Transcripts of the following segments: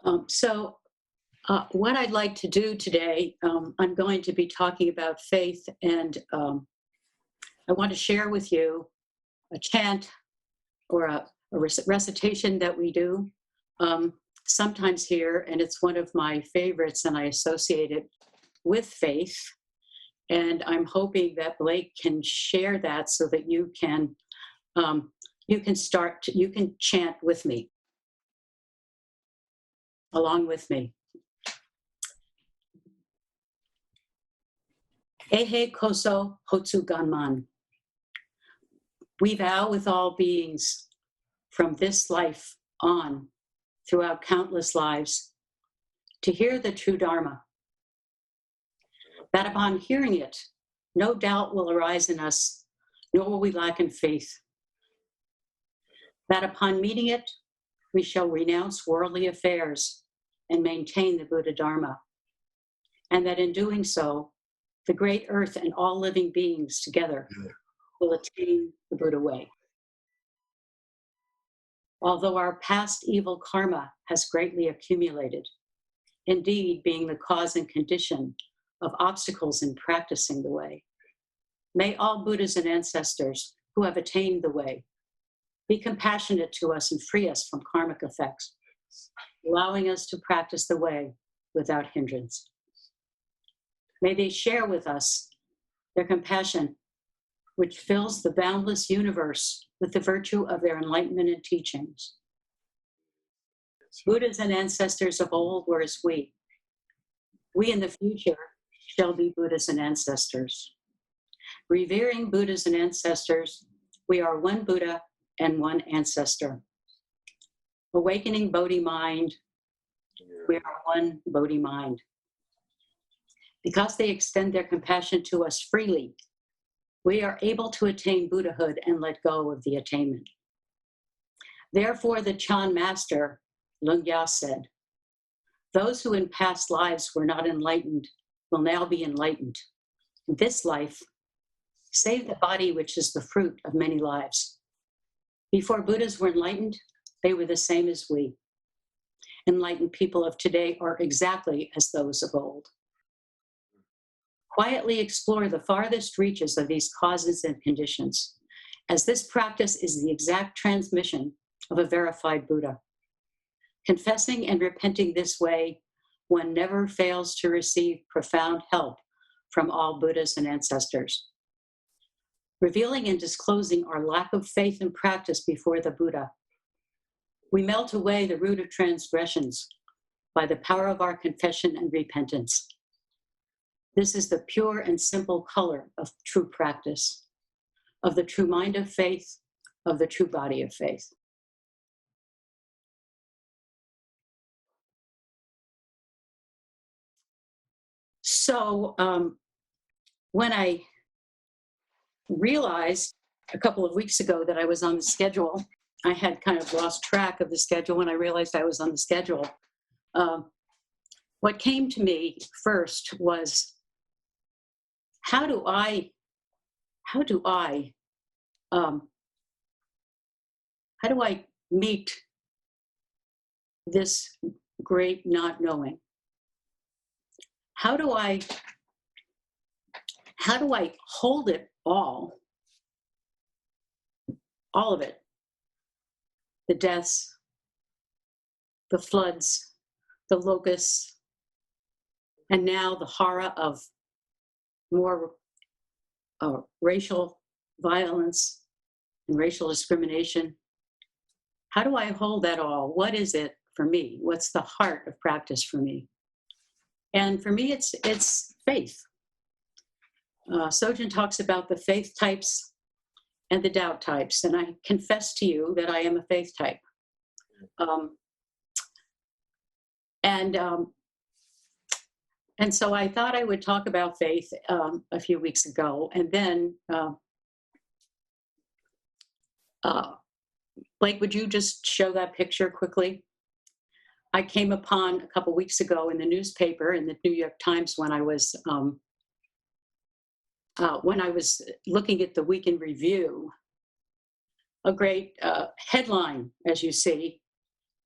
What I'd like to do today, I'm going to be talking about faith, and I want to share with you a chant or a recitation that we do um, sometimes here, and it's one of my favorites, and I associate it with faith. And I'm hoping that Blake can share that so that um, you can chant with me, along with me. Ehe koso hotsu ganman. We vow with all beings from this life on, throughout countless lives, to hear the true Dharma. That upon hearing it, no doubt will arise in us, nor will we lack in faith. That upon meeting it, we shall renounce worldly affairs and maintain the Buddha Dharma. And that in doing so, the great earth and all living beings together will attain the Buddha way. Although our past evil karma has greatly accumulated, indeed being the cause and condition of obstacles in practicing the way, may all Buddhas and ancestors who have attained the way be compassionate to us and free us from karmic effects, allowing us to practice the way without hindrance. May they share with us their compassion, which fills the boundless universe with the virtue of their enlightenment and teachings. Buddhas and ancestors of old were as we. We in the future shall be Buddhas and ancestors. Revering Buddhas and ancestors, we are one Buddha and one ancestor. Awakening Bodhi mind, we are one Bodhi mind. Because they extend their compassion to us freely, we are able to attain Buddhahood and let go of the attainment. Therefore, the Chan master, Lung Ya, said, those who in past lives were not enlightened will now be enlightened. In this life, save the body which is the fruit of many lives. Before Buddhas were enlightened, they were the same as we. Enlightened people of today are exactly as those of old. Quietly explore the farthest reaches of these causes and conditions, as this practice is the exact transmission of a verified Buddha. Confessing and repenting this way, one never fails to receive profound help from all Buddhas and ancestors. Revealing and disclosing our lack of faith and practice before the Buddha, we melt away the root of transgressions by the power of our confession and repentance. This is the pure and simple color of true practice, of the true mind of faith, of the true body of faith. So when I realized a couple of weeks ago that I was on the schedule, I had kind of lost track of the schedule when I realized I was on the schedule. What came to me first was, how do I meet this great not knowing? How do I hold it all of it? The deaths, the floods, the locusts, and now the horror of more racial violence and racial discrimination. How do I hold that all? What is it for me? What's the heart of practice for me? And for me, it's faith. Sojin talks about the faith types and the doubt types, and I confess to you that I am a faith type. And so I thought I would talk about faith a few weeks ago, and then Blake, would you just show that picture quickly? I came upon a couple weeks ago in the newspaper, in the New York Times, when I was looking at the Week in Review, a great headline, as you see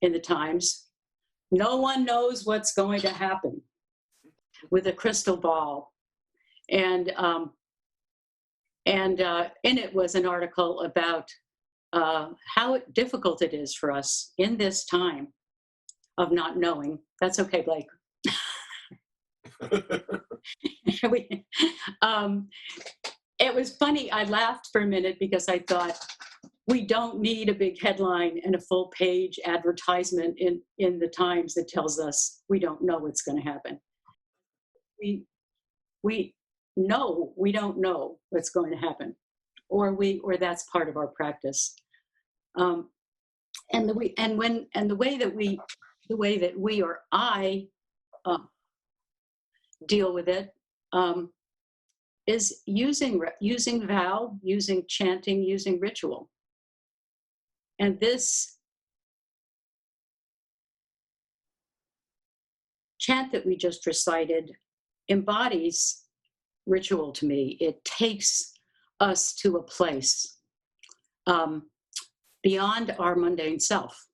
in the Times, No one knows what's going to happen with a crystal ball. And in it was an article about how difficult it is for us in this time of not knowing. That's okay, Blake. It was funny. I laughed for a minute because I thought, we don't need a big headline and a full page advertisement in the Times that tells us we don't know what's going to happen. We know we don't know what's going to happen, or that's part of our practice. And the way that we or I deal with it is using vow, using chanting, using ritual. And this chant that we just recited embodies ritual to me. It takes us to a place beyond our mundane self.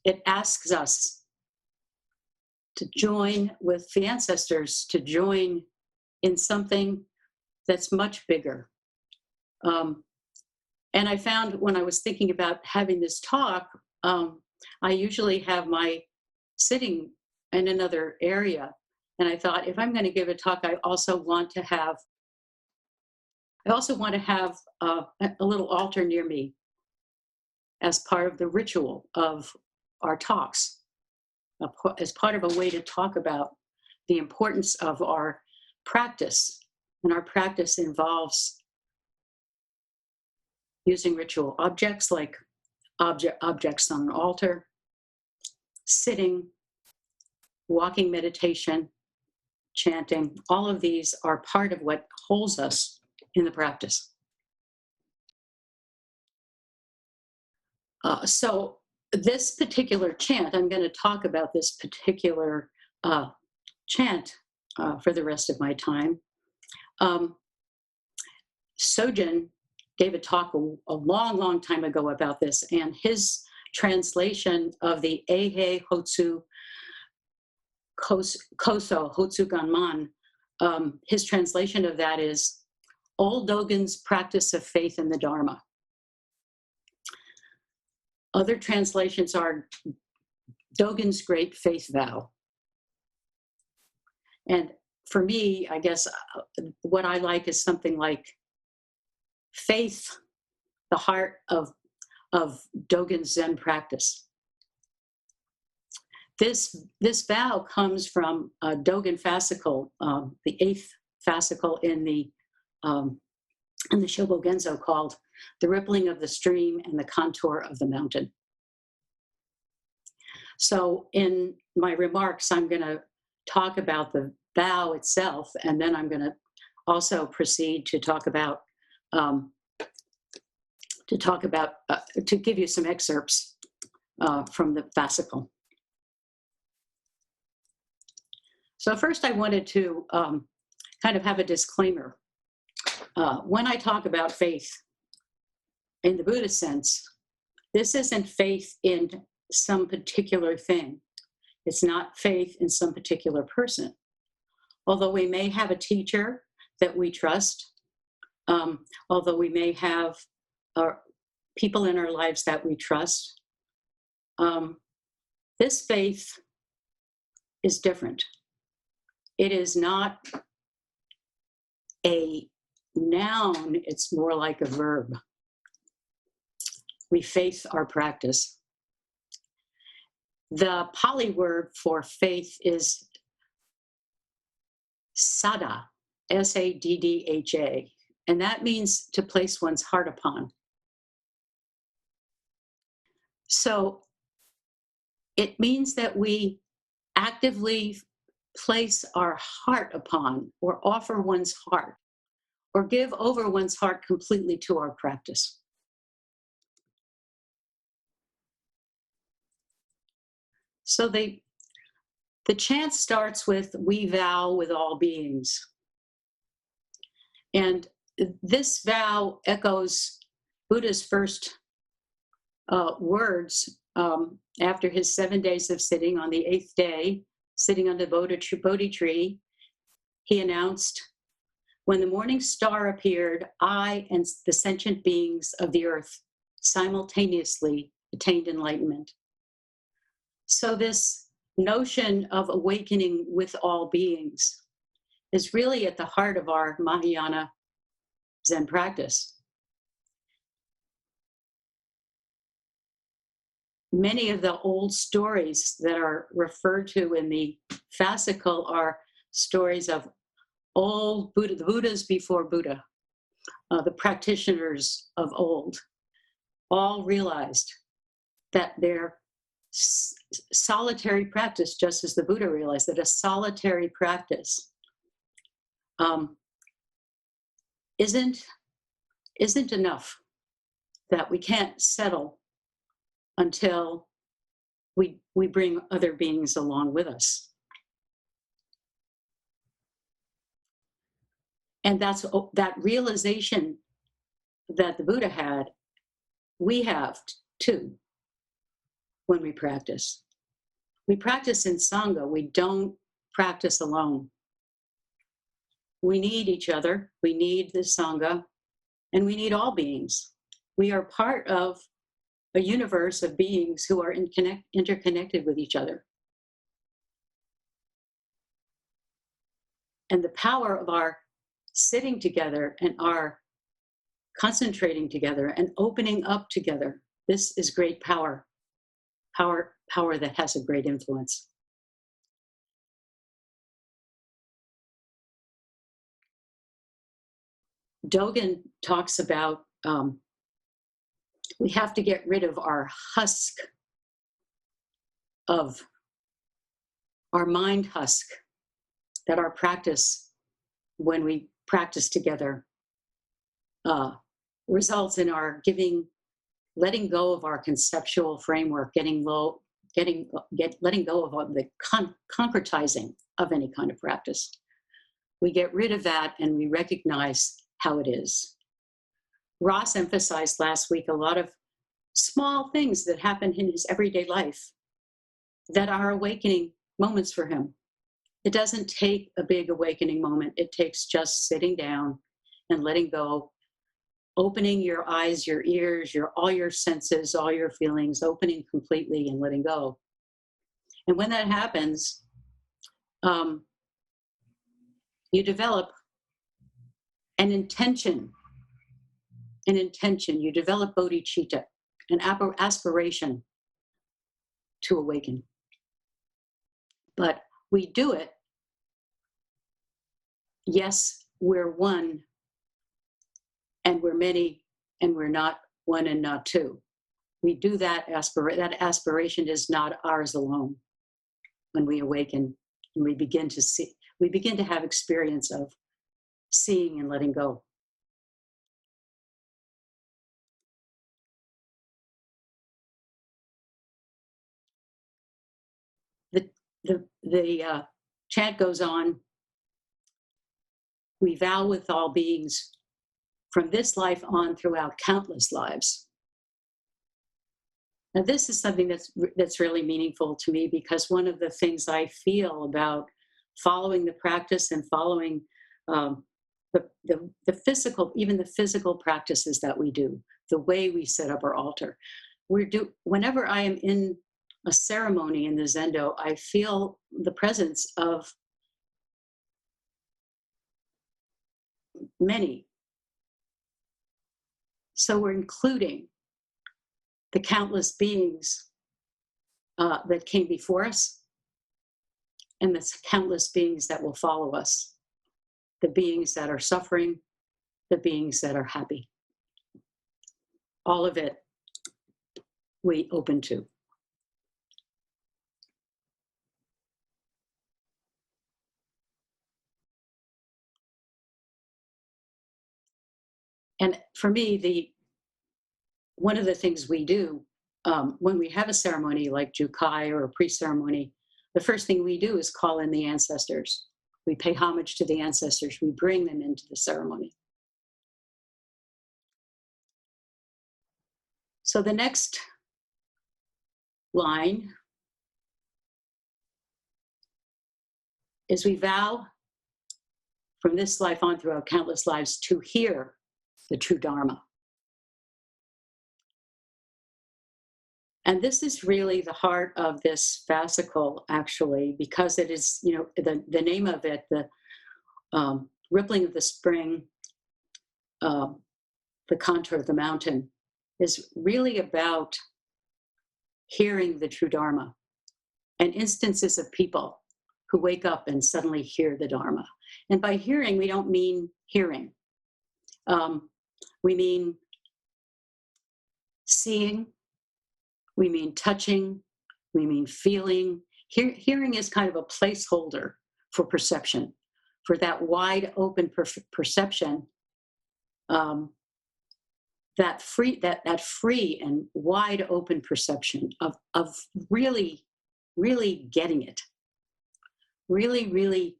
It asks us to join with the ancestors, to join in something that's much bigger. And I found when I was thinking about having this talk, I usually have my sitting in another area. And I thought, if I'm going to give a talk, I also want to have a little altar near me as part of the ritual of our talks, as part of a way to talk about the importance of our practice. And our practice involves using ritual objects like objects on an altar, sitting, walking meditation, chanting. All of these are part of what holds us in the practice. So this particular chant, I'm going to talk about this particular chant for the rest of my time. Sojin gave a talk a long time ago about this, and his translation of the Eihei Hotsu Koso Hotsu Ganman, his translation of that is Old Dogen's practice of faith in the Dharma. Other translations are Dogen's great faith vow. And for me, I guess what I like is something like faith, the heart of Dogen's Zen practice. This vow comes from Dogen fascicle, the 8th fascicle in the Shobo Genzo, called "The Rippling of the Stream and the Contour of the Mountain." So in my remarks, I'm going to talk about the vow itself, and then I'm going to also proceed to talk about to give you some excerpts from the fascicle. So first, I wanted to kind of have a disclaimer. When I talk about faith in the Buddhist sense, this isn't faith in some particular thing. It's not faith in some particular person. Although we may have a teacher that we trust, although we may have people in our lives that we trust, this faith is different. It is not a noun, it's more like a verb. We faith our practice. The Pali word for faith is saddha, S-A-D-D-H-A, and that means to place one's heart upon. So it means that we actively place our heart upon, or offer one's heart, or give over one's heart completely to our practice. So the chant starts with, "We vow with all beings." And this vow echoes Buddha's first words after his 7 days of sitting, on the 8th day, sitting under the Bodhi tree, he announced, "When the morning star appeared, I and the sentient beings of the earth simultaneously attained enlightenment." So this notion of awakening with all beings is really at the heart of our Mahayana Zen practice. Many of the old stories that are referred to in the fascicle are stories of old Buddha, the Buddhas before Buddha, the practitioners of old, all realized that their solitary practice, just as the Buddha realized that a solitary practice isn't enough, that we can't settle until we bring other beings along with us. And that's that realization that the Buddha had, we have too when we practice. We practice in Sangha, we don't practice alone. We need each other, we need the Sangha, and we need all beings. We are part of a universe of beings who are interconnected with each other. And the power of our sitting together and our concentrating together and opening up together, this is great power. Power that has a great influence. Dogen talks about we have to get rid of our husk of our mind husk, that our practice, when we practice together, results in our letting go of our conceptual framework, letting go of the concretizing of any kind of practice. We get rid of that and we recognize how it is. Ross emphasized last week a lot of small things that happen in his everyday life that are awakening moments for him. It doesn't take a big awakening moment. It takes just sitting down and letting go, opening your eyes, your ears, all your senses, all your feelings, opening completely and letting go. And when that happens, you develop an intention. You develop bodhicitta, an aspiration to awaken. But we do it, yes, we're one, and we're many, and we're not one and not two. We do that aspiration is not ours alone. When we awaken and we begin to have experience of seeing and letting go. The chant goes on. We vow with all beings from this life on throughout countless lives. Now, this is something that's really meaningful to me, because one of the things I feel about following the practice and following the physical, even the physical practices that we do, the way we set up our altar. Whenever I am in a ceremony in the Zendo, I feel the presence of many. So we're including the countless beings that came before us, and the countless beings that will follow us, the beings that are suffering, the beings that are happy. All of it we open to. And for me, one of the things we do when we have a ceremony like Jukai or a pre-ceremony, the first thing we do is call in the ancestors. We pay homage to the ancestors. We bring them into the ceremony. So the next line is we vow from this life on through our countless lives to hear the true Dharma. And this is really the heart of this fascicle, actually, because it is, the name of it, the rippling of the spring, the contour of the mountain, is really about hearing the true Dharma and instances of people who wake up and suddenly hear the Dharma. And by hearing, we don't mean hearing. We mean seeing, we mean touching, we mean feeling. Hearing is kind of a placeholder for perception, for that wide open perception, that free and wide open perception of really, really getting it, really, really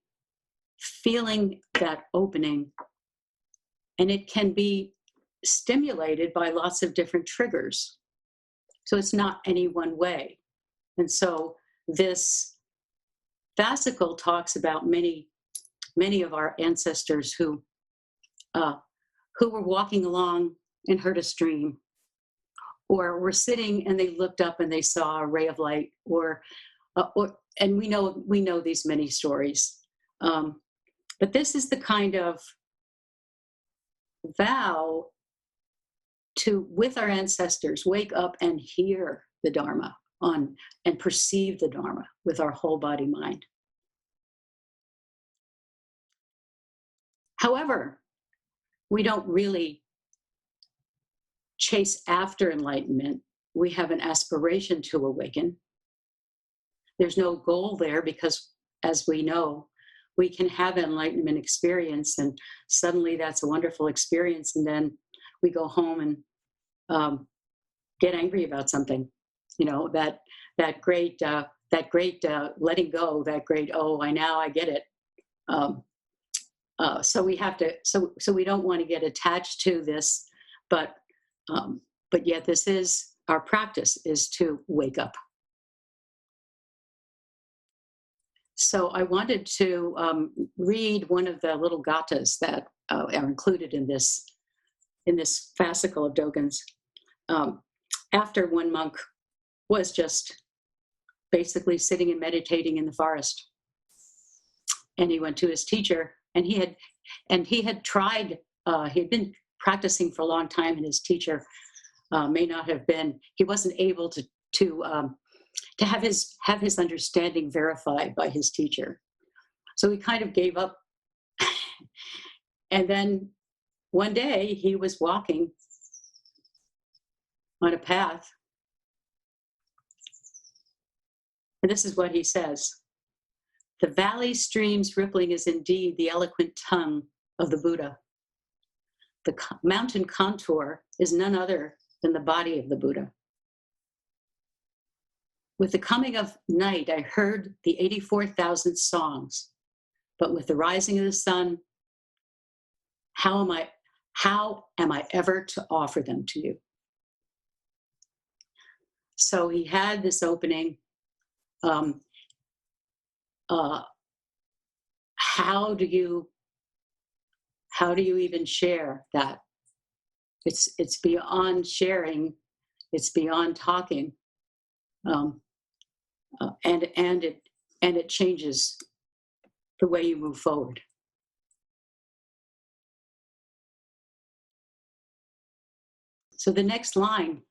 feeling that opening. And it can be stimulated by lots of different triggers. So it's not any one way. And so this fascicle talks about many of our ancestors who were walking along and heard a stream, or were sitting and they looked up and they saw a ray of light, and we know these many stories. But this is the kind of vow to, with our ancestors, wake up and hear the Dharma and perceive the Dharma with our whole body mind. However, we don't really chase after enlightenment. We have an aspiration to awaken. There's no goal there because, as we know, we can have an enlightenment experience and suddenly that's a wonderful experience, and then we go home and get angry about something. That great letting go, that great, oh, I get it. So we have to, so we don't want to get attached to this, but yet this is our practice, is to wake up. So I wanted to read one of the little gathas that are included in this fascicle of Dogen's. After one monk was just basically sitting and meditating in the forest, and he went to his teacher, and he had tried. He had been practicing for a long time, and his teacher he wasn't able to have his understanding verified by his teacher. So he kind of gave up. And then one day he was walking on a path. And this is what he says: "The valley stream's rippling is indeed the eloquent tongue of the Buddha. The mountain contour is none other than the body of the Buddha. With the coming of night, I heard the 84,000 songs, but with the rising of the sun, how am I ever to offer them to you?" So he had this opening. How do you even share that? It's beyond sharing. It's beyond talking. And it changes the way you move forward. So the next line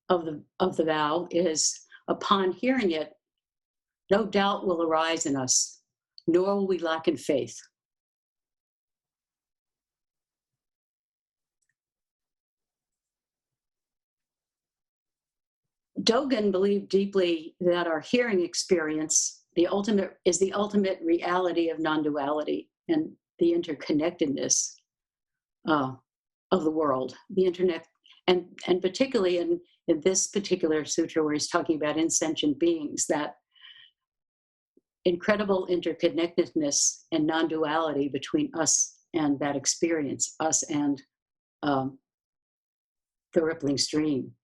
of the vow is, "Upon hearing it, no doubt will arise in us, nor will we lack in faith." Dogen believed deeply that our hearing experience, is the ultimate reality of non-duality and the interconnectedness of the world, the internet, and particularly in this particular sutra where he's talking about insentient beings, that incredible interconnectedness and non-duality between us and that experience, us and the rippling stream.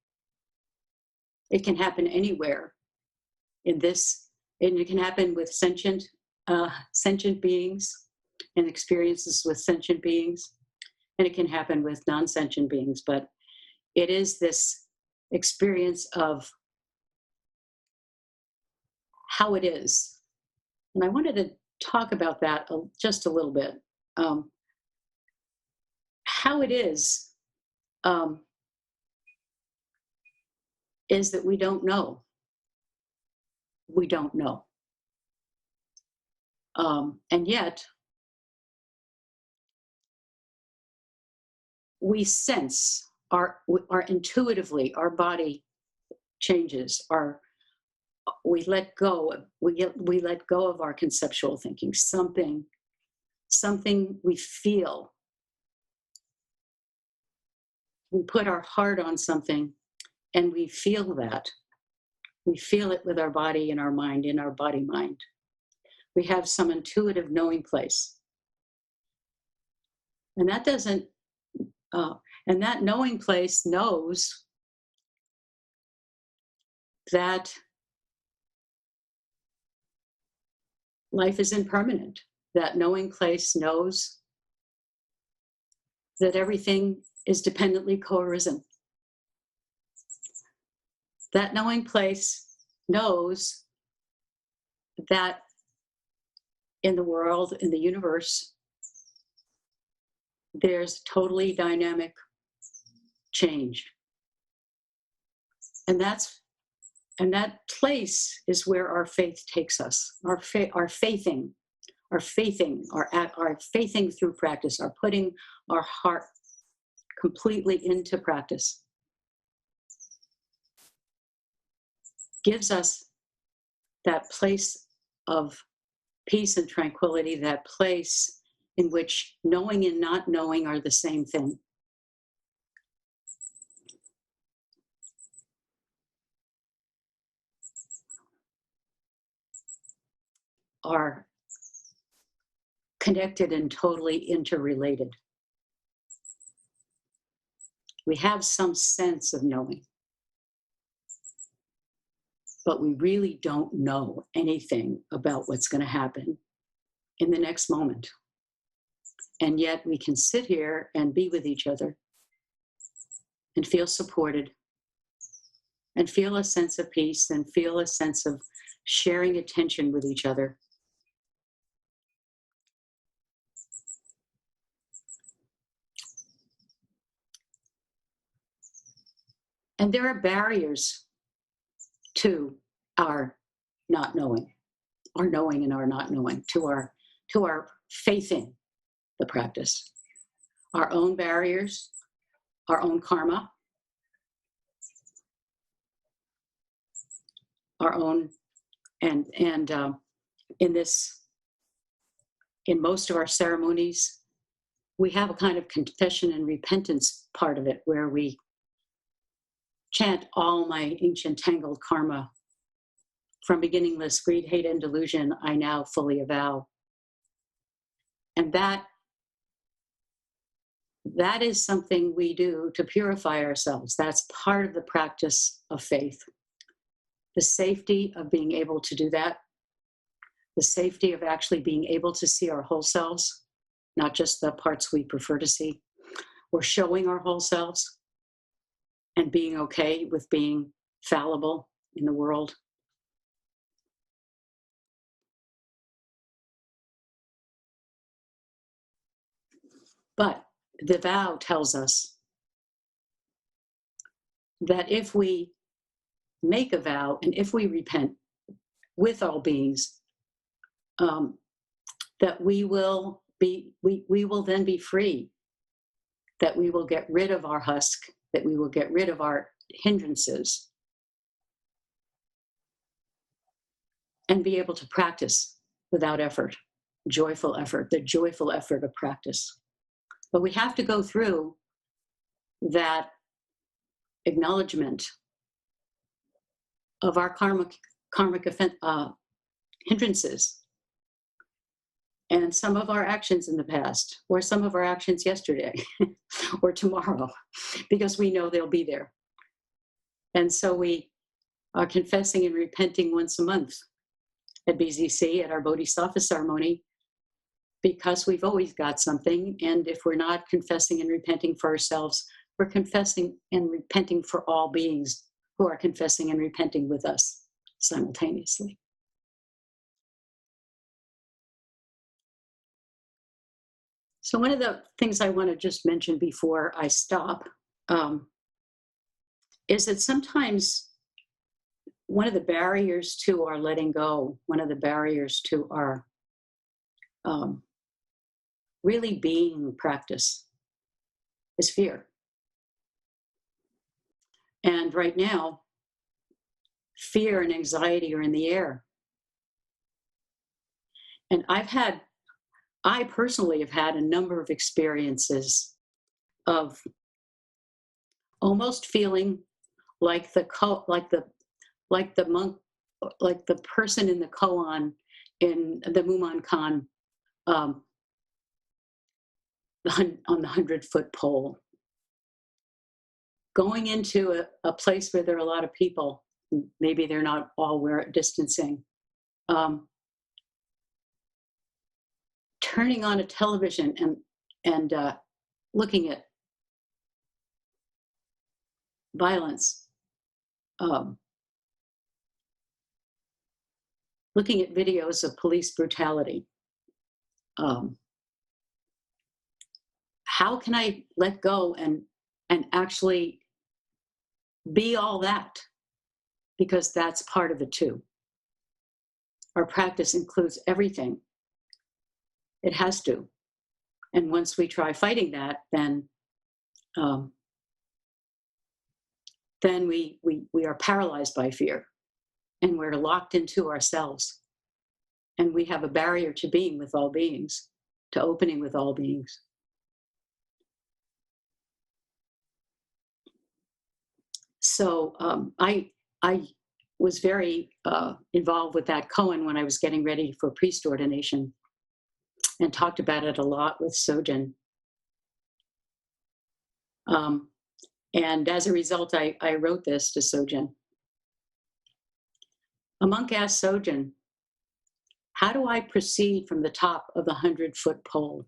It can happen anywhere in this, and it can happen with sentient beings and experiences with sentient beings, and it can happen with non-sentient beings. But it is this experience of how it is. And I wanted to talk about that just a little bit. How it is that we don't know. We don't know. And yet, we sense our intuitively, our body changes. We let go of our conceptual thinking. Something we feel. We put our heart on something, and we feel that. We feel it with our body and our mind, in our body-mind. We have some intuitive knowing place. And that doesn't, and that knowing place knows that life is impermanent. That knowing place knows that everything is dependently co-arisen. That knowing place knows that in the world, in the universe, there's totally dynamic change. And that place is where our faith takes us. Our faithing through practice, our putting our heart completely into practice, gives us that place of peace and tranquility, that place in which knowing and not knowing are the same thing. Are connected and totally interrelated. We have some sense of knowing, but we really don't know anything about what's going to happen in the next moment. And yet we can sit here and be with each other and feel supported and feel a sense of peace and feel a sense of sharing attention with each other. And there are barriers to our not knowing, our knowing and our not knowing, to our faithing the practice. Our own barriers, our own karma, our own, and in most of our ceremonies, we have a kind of confession and repentance part of it where we chant all my ancient tangled karma from beginningless greed, hate, and delusion, I now fully avow. And that is something we do to purify ourselves. That's part of the practice of faith. The safety of being able to do that, the safety of actually being able to see our whole selves, not just the parts we prefer to see, or showing our whole selves and being okay with being fallible in the world. But the vow tells us that if we make a vow and if we repent with all beings, that we will then be free, that we will get rid of our husk, that we will get rid of our hindrances and be able to practice without effort, joyful effort, the joyful effort of practice. But we have to go through that acknowledgement of our karmic hindrances and some of our actions in the past, or some of our actions yesterday or tomorrow, because we know they'll be there. And so we are confessing and repenting once a month at BZC at our Bodhisattva ceremony, because we've always got something. And if we're not confessing and repenting for ourselves, we're confessing and repenting for all beings who are confessing and repenting with us simultaneously. So one of the things I want to just mention before I stop is that sometimes one of the barriers to our letting go, one of the barriers to our really being practice is fear. And right now, fear and anxiety are in the air. And I personally have had a number of experiences of almost feeling like the monk, like the person in the koan in the Mumonkan on the 100-foot pole, going into a place where there are a lot of people. Maybe they're not all distancing. Turning on a television and looking at violence, looking at videos of police brutality. How can I let go and actually be all that? Because that's part of it too. Our practice includes everything. It has to. And once we try fighting that, then we are paralyzed by fear, and we're locked into ourselves. And we have a barrier to being with all beings, to opening with all beings. So I was very involved with that koan when I was getting ready for priest ordination, and talked about it a lot with Sojin. And as a result, I wrote this to Sojin. A monk asked Sojin, "How do I proceed from the top of the 100-foot pole?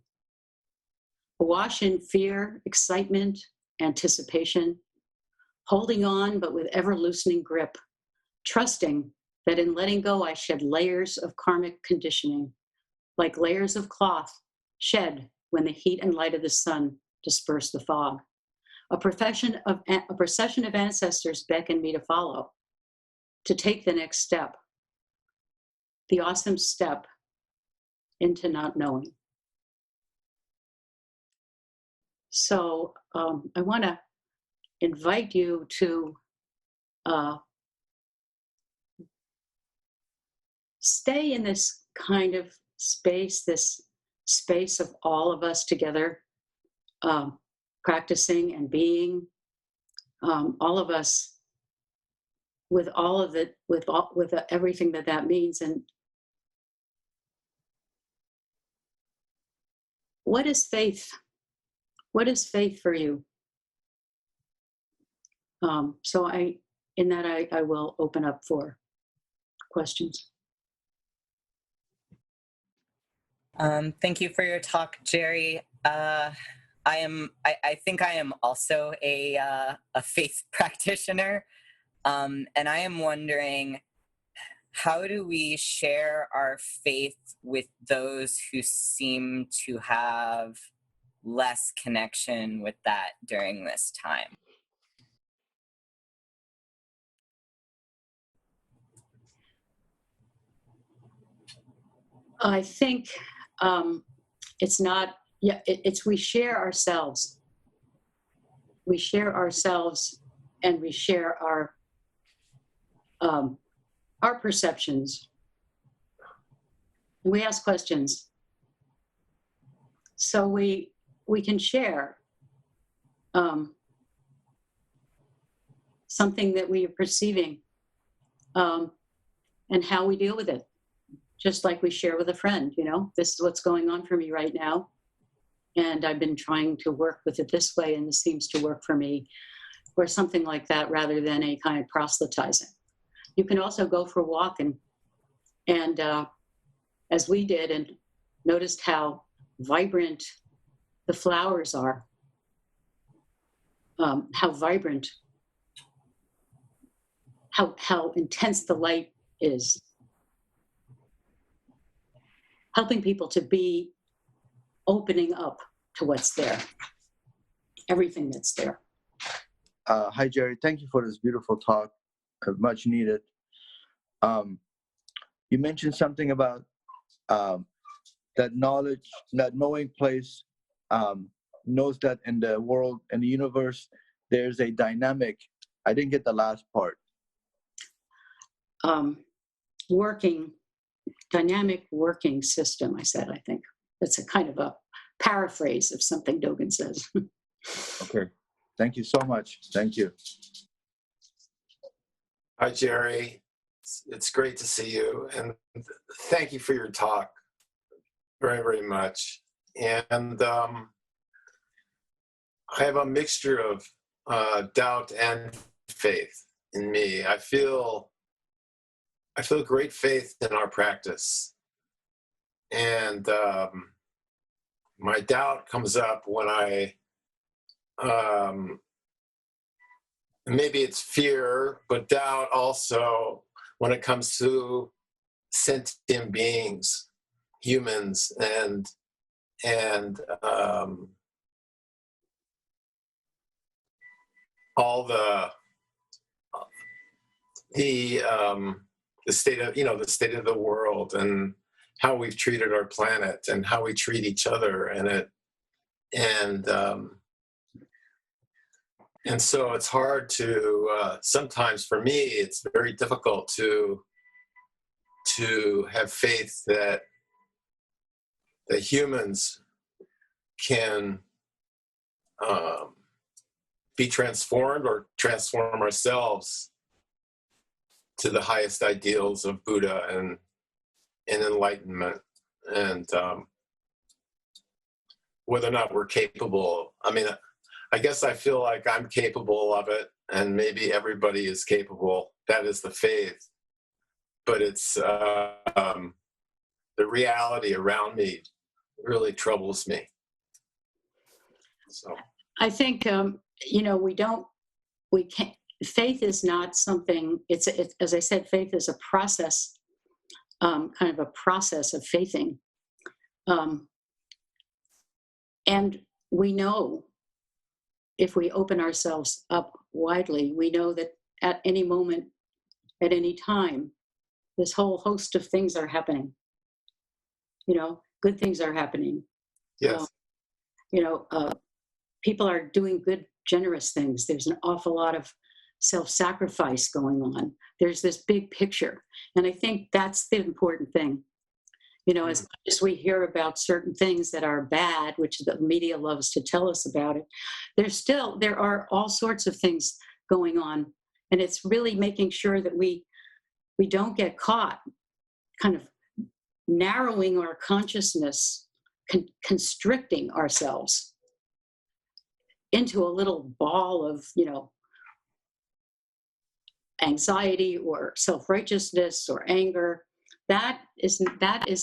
Awash in fear, excitement, anticipation, holding on but with ever-loosening grip, trusting that in letting go I shed layers of karmic conditioning, like layers of cloth shed when the heat and light of the sun disperse the fog. A procession of ancestors beckon me to follow, to take the next step, the awesome step into not knowing." So I want to invite you to stay in this kind of space, this space of all of us together, practicing and being, all of us with all of it, with everything that means. And what is faith? What is faith for you? So I will open up for questions. Thank you for your talk, Gerry. I think I am also a faith practitioner, and I am wondering, how do we share our faith with those who seem to have less connection with that during this time? I think it's not, it's we share ourselves. We share ourselves, and we share our perceptions. We ask questions. So we can share something that we are perceiving, and how we deal with it. Just like we share with a friend, this is what's going on for me right now. And I've been trying to work with it this way, and this seems to work for me, or something like that, rather than a kind of proselytizing. You can also go for a walk and as we did, and noticed how vibrant the flowers are, how vibrant, how intense the light is, helping people to be opening up to what's there, everything that's there. Hi, Gerry. Thank you for this beautiful talk, much needed. You mentioned something about that knowledge, that knowing place knows that in the world, in the universe, there's a dynamic. I didn't get the last part. Dynamic working system, I said, I think. That's a kind of a paraphrase of something Dogen says. Okay. Thank you so much. Thank you. Hi, Gerry. It's great to see you. And thank you for your talk very, very much. And I have a mixture of doubt and faith in me. I feel great faith in our practice. And my doubt comes up when maybe it's fear, but doubt also when it comes to sentient beings, humans, and all the state of the state of the world, and how we've treated our planet and how we treat each other, and so it's hard to sometimes, for me, it's very difficult to have faith that humans can be transformed or transform ourselves to the highest ideals of Buddha and enlightenment, and whether or not we're capable. I mean, I guess I feel like I'm capable of it, and maybe everybody is capable. That is the faith. But it's the reality around me really troubles me. So I think, we can't, faith is not something, it's as I said, faith is a process, kind of a process of faithing. And we know, if we open ourselves up widely, we know that at any moment, at any time, this whole host of things are happening. Good things are happening. yes, People are doing good, generous things. There's an awful lot of self-sacrifice going on. There's this big picture. And I think that's the important thing. As much as we hear about certain things that are bad, which the media loves to tell us about it, there are all sorts of things going on. And it's really making sure that we don't get caught kind of narrowing our consciousness, constricting ourselves into a little ball of, anxiety or self-righteousness or anger. That is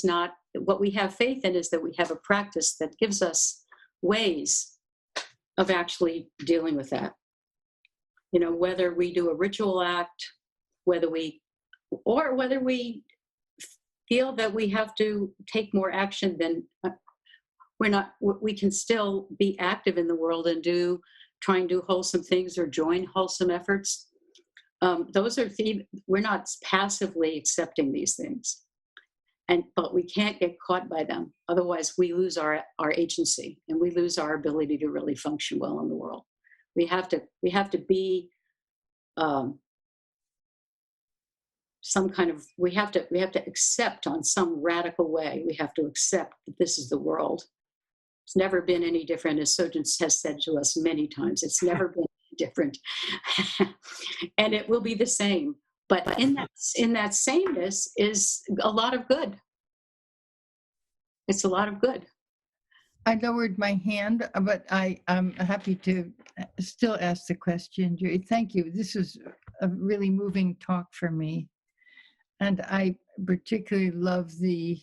not what we have faith in. Is that we have a practice that gives us ways of actually dealing with that. Whether we do a ritual act, whether we feel that we have to take more action than we can still be active in the world and try and do wholesome things or join wholesome efforts. We're not passively accepting these things, but we can't get caught by them. Otherwise, we lose our agency, and we lose our ability to really function well in the world. We have to be we have to accept on some radical way. We have to accept that this is the world. It's never been any different, as Sojin has said to us many times. It's never been different, and it will be the same. But in that sameness is a lot of good. It's a lot of good. I lowered my hand, but I'm happy to still ask the question, Gerry. Thank you. This was a really moving talk for me. And I particularly love the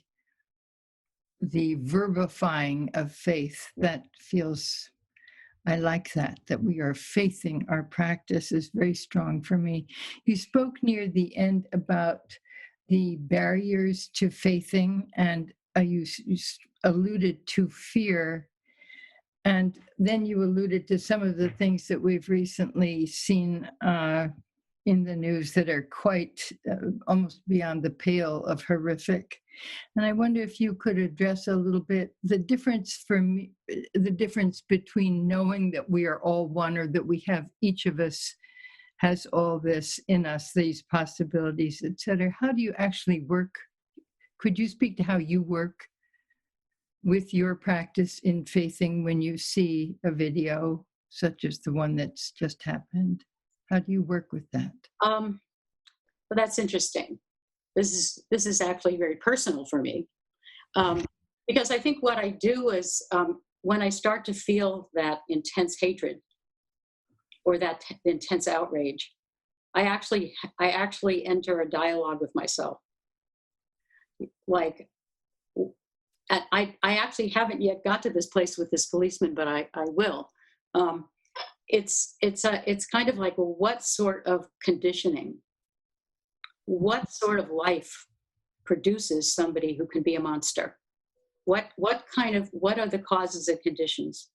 verbifying of faith. That feels, I like that we are faithing our practice is very strong for me. You spoke near the end about the barriers to faithing, and you alluded to fear. And then you alluded to some of the things that we've recently seen in the news that are quite almost beyond the pale of horrific. And I wonder if you could address a little bit the difference for me, the difference between knowing that we are all one, or that we have, each of us has all this in us, these possibilities, etc. How do you actually work? Could you speak to how you work with your practice in faithing when you see a video such as the one that's just happened? How do you work with that? Well, that's interesting. This is actually very personal for me, because I think what I do is when I start to feel that intense hatred or that intense outrage, I actually enter a dialogue with myself. Like, I actually haven't yet got to this place with this policeman, but I will. It's kind of like, well, what sort of conditioning, what sort of life produces somebody who can be a monster? What are the causes and conditions?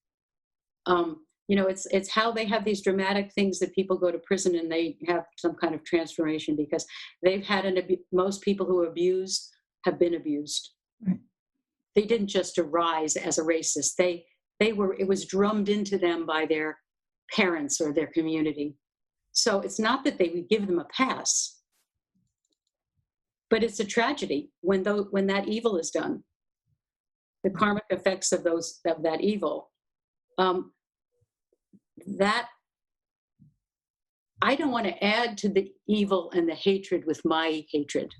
It's how they have these dramatic things that people go to prison and they have some kind of transformation because they've had most people who abuse have been abused. Right. They didn't just arise as a racist. It was drummed into them by their parents or their community. So it's not that they would give them a pass, but it's a tragedy when that evil is done. The karmic effects of that evil. That I don't want to add to the evil and the hatred with my hatred.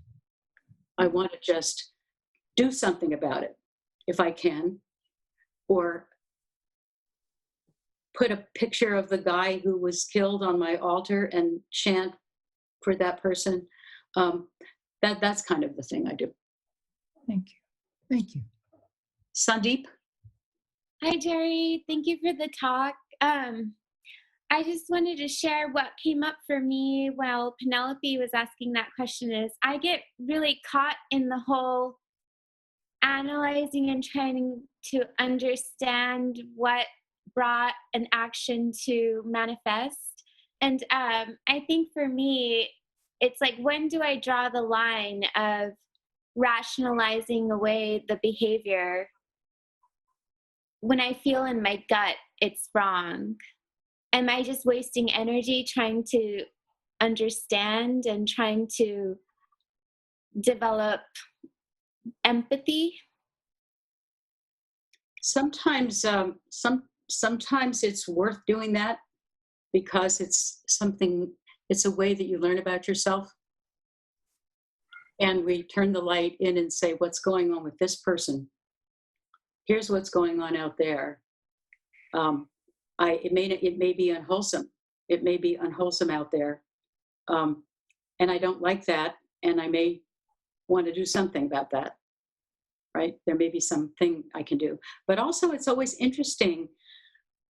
I want to just do something about it if I can, or put a picture of the guy who was killed on my altar and chant for that person. That's kind of the thing I do. Thank you. Thank you. Sandeep? Hi, Gerry. Thank you for the talk. I just wanted to share what came up for me while Penelope was asking that question is I get really caught in the whole analyzing and trying to understand what brought an action to manifest. And I think for me, it's like, when do I draw the line of rationalizing away the behavior when I feel in my gut it's wrong? Am I just wasting energy trying to understand and trying to develop empathy? Sometimes it's worth doing that because it's a way that you learn about yourself. And we turn the light in and say, what's going on with this person? Here's what's going on out there. It may be unwholesome. It may be unwholesome out there. And I don't like that. And I may want to do something about that, right? There may be something I can do. But also it's always interesting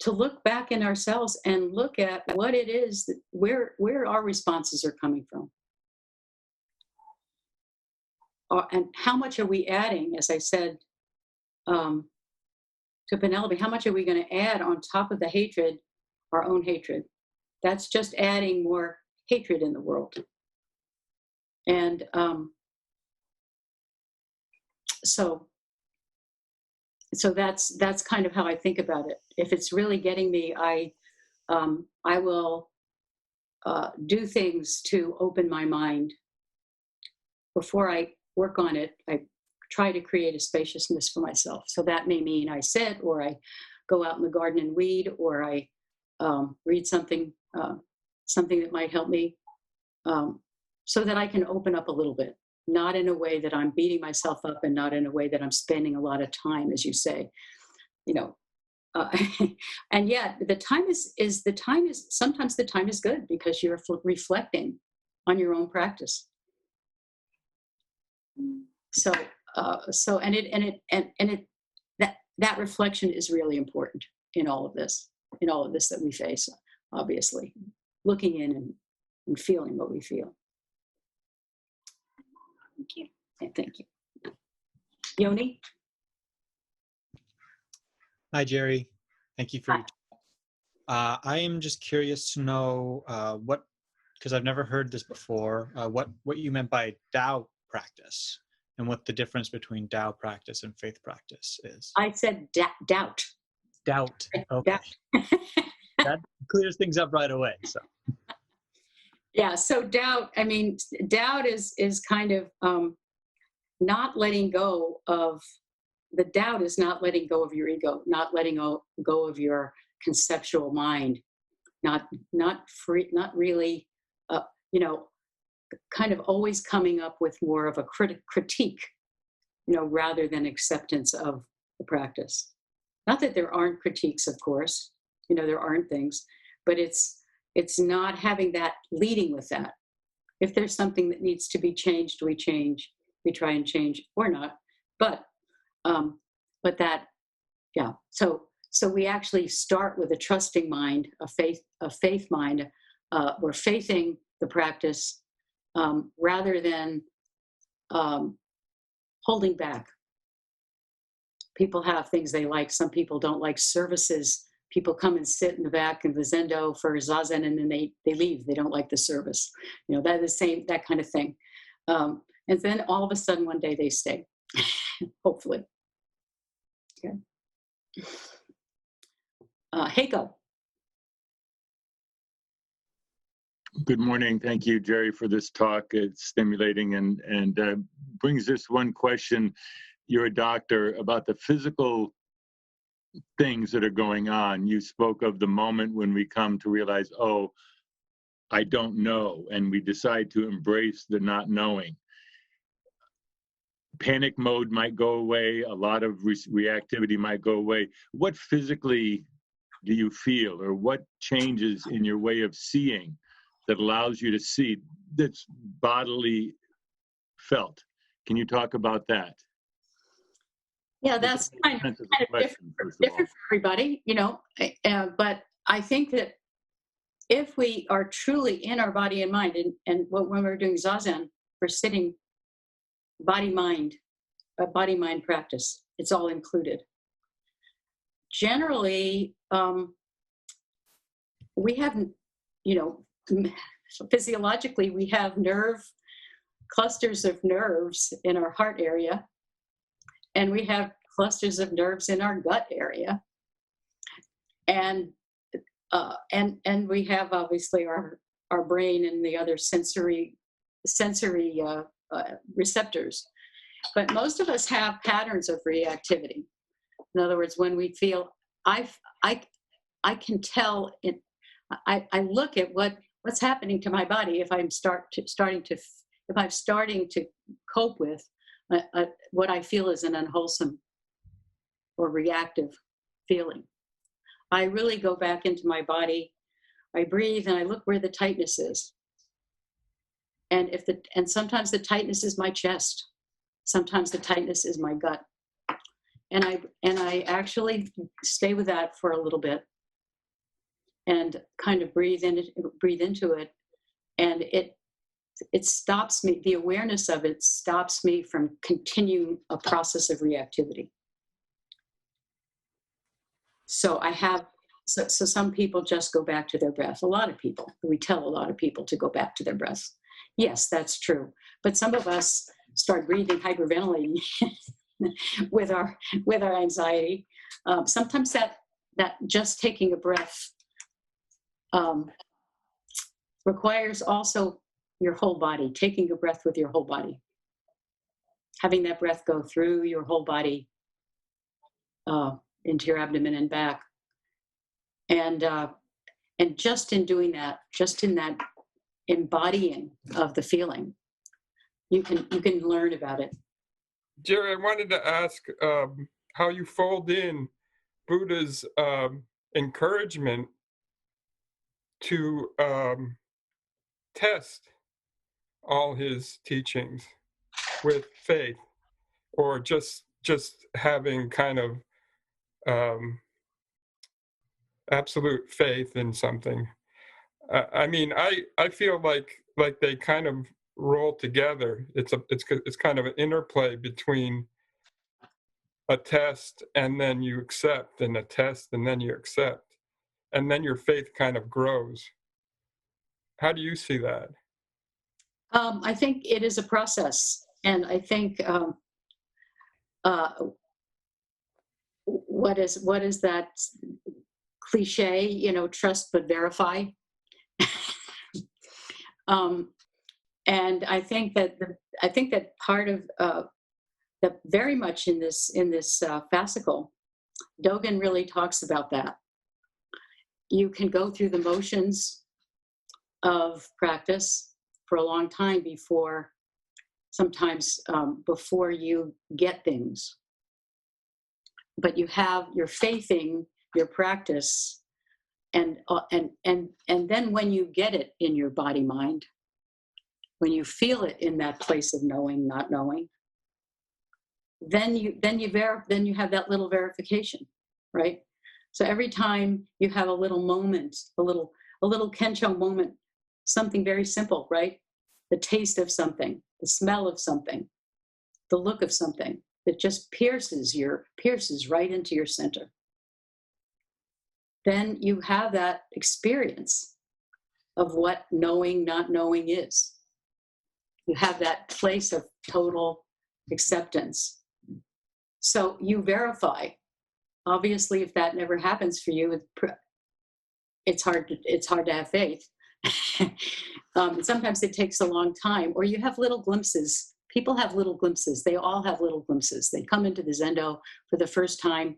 to look back in ourselves and look at what it is, where our responses are coming from. And how much are we adding, as I said, to Penelope, how much are we going to add on top of the hatred, our own hatred? That's just adding more hatred in the world. And so that's kind of how I think about it. If it's really getting me, I will do things to open my mind. Before I work on it, I try to create a spaciousness for myself. So that may mean I sit, or I go out in the garden and weed, or I read something that might help me, so that I can open up a little bit, not in a way that I'm beating myself up, and not in a way that I'm spending a lot of time, as you say, and yet the time is sometimes the time is good because you're reflecting on your own practice. So, that reflection is really important in all of this, that we face, obviously, looking in and feeling what we feel. Thank you. Okay, thank you. Yoni? Hi, Gerry. Thank you for Hi. your talk. I am just curious to know because I've never heard this before, what you meant by Tao practice and what the difference between Tao practice and faith practice is. I said doubt. Doubt. Okay. Doubt. That clears things up right away. So. Yeah, so doubt is kind of not letting go of, the doubt is not letting go of your ego, not letting go of your conceptual mind, not really, kind of always coming up with more of a critique, rather than acceptance of the practice. Not that there aren't critiques, of course, there aren't things, but it's not having that, leading with that. If there's something that needs to be changed, we change, we try and change, or not. But that, yeah. So we actually start with a trusting mind, a faith mind. We're faithing the practice rather than holding back. People have things they like. Some people don't like services. People come and sit in the back of the zendo for zazen, and then they leave. They don't like the service. That kind of thing. And then all of a sudden, one day they stay, hopefully. Okay. Heiko. Good morning. Thank you, Gerry, for this talk. It's stimulating and brings this one question. You're a doctor, about the physical things that are going on. You spoke of the moment when we come to realize, oh, I don't know, and we decide to embrace the not knowing. Panic mode might go away. A lot of reactivity might go away. What physically do you feel, or what changes in your way of seeing that allows you to see, that's bodily felt? Can you talk about that? Yeah, that's kind of different for everybody, but I think that if we are truly in our body and mind, and when we're doing zazen, we're sitting body-mind practice, it's all included. Generally, we have, physiologically, we have clusters of nerves in our heart area, and we have clusters of nerves in our gut area, and we have obviously our brain and the other sensory receptors. But most of us have patterns of reactivity. In other words, when we feel, I can tell it. I look at what's happening to my body if I'm starting to cope with what I feel is an unwholesome or reactive feeling. I really go back into my body. I breathe and I look where the tightness is. And sometimes the tightness is my chest. Sometimes the tightness is my gut. And I actually stay with that for a little bit and kind of breathe into it. And it stops me, the awareness of it stops me from continuing a process of reactivity. So so some people just go back to their breath. We tell a lot of people to go back to their breath. Yes, that's true. But some of us start breathing, hyperventilating with our anxiety. Sometimes that just taking a breath requires also your whole body, taking a breath with your whole body, having that breath go through your whole body into your abdomen and back, and just in doing that, just in that embodying of the feeling, you can learn about it. Gerry, I wanted to ask how you fold in Buddha's encouragement to test all his teachings. with faith, or just having kind of absolute faith in something? I mean, I feel like they kind of roll together. It's kind of an interplay between a test and then you accept, and a test and then you accept, and then your faith kind of grows. How do you see that? I think it is a process, and I think uh, what is that cliche? You know, trust but verify. And I think that part of that very much in this fascicle, Dogen really talks about that. You can go through the motions of practice for a long time before, sometimes before you get things. But you're faithing your practice, and then when you get it in your body mind, when you feel it in that place of knowing, not knowing, then you have that little verification, right? So every time you have a little moment, a little Kensho moment, something very simple, right? The taste of something, the smell of something, the look of something that just pierces right into your center. Then you have that experience of what knowing, not knowing is. You have that place of total acceptance. So you verify. Obviously, if that never happens for you, it's hard to have faith. Sometimes it takes a long time, or you have little glimpses. People have little glimpses. They all have little glimpses. They come into the Zendo for the first time,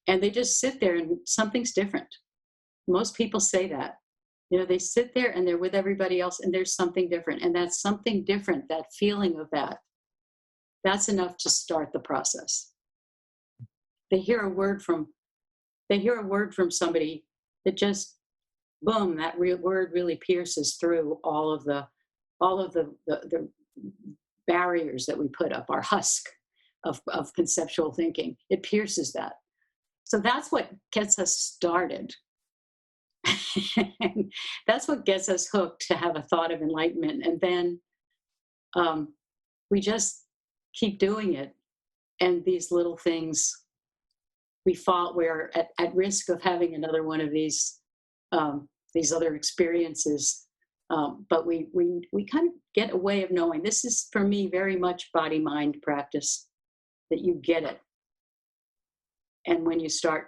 and they just sit there, and something's different. Most people say that. You know, they sit there and they're with everybody else, and there's something different. And that something different, that feeling of that's enough to start the process. They hear a word from somebody that just, boom, that word really pierces through all of the barriers that we put up, our husk of conceptual thinking. It pierces that. So that's what gets us started. That's what gets us hooked, to have a thought of enlightenment. And then we just keep doing it. And these little things, we're at risk of having another one of these other experiences. But we kind of get a way of knowing. This is, for me, very much body-mind practice, that you get it. And when you start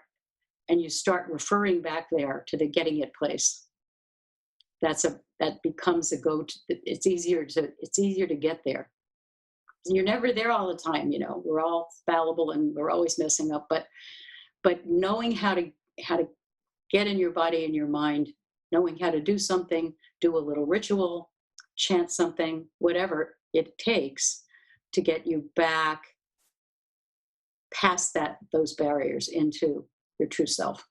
referring back there to the getting it place, that becomes a go-to. It's easier to get there. You're never there all the time, you know. We're all fallible and we're always messing up, but knowing how to get in your body and your mind, knowing how to do something, do a little ritual, chant something, whatever it takes to get you back past those barriers into your true self.